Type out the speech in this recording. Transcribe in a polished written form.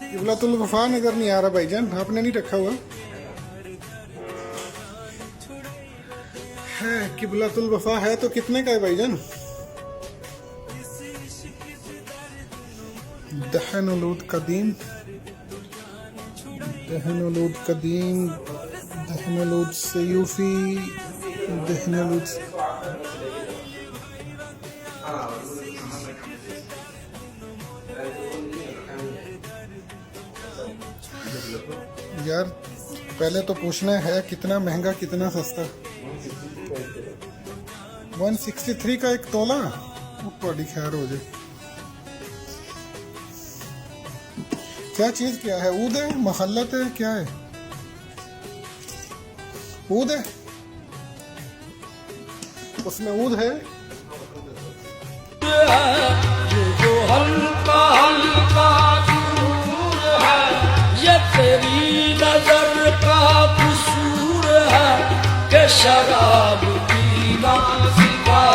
किबलतुल वफा नजर नहीं आ रहा भाईजान, आपने नहीं रखा हुआ है। किबलतुल वफा है तो कितने का है भाईजान? दहनुलूद कदीम, दहनुलूद कदीम, दहनुलूद सयूफी, दहनुलूद यार पहले तो पूछना है कितना महंगा कितना सस्ता। 163 का एक तोला, बड़ी खैर हो जाए। क्या चीज क्या है? ऊद है, महल्लत है, क्या है? ऊद है, उसमें ऊद है। जो हल्का हल्का दूर है, ये तेरी नजर का कसूर है कि शराब पीना सिखा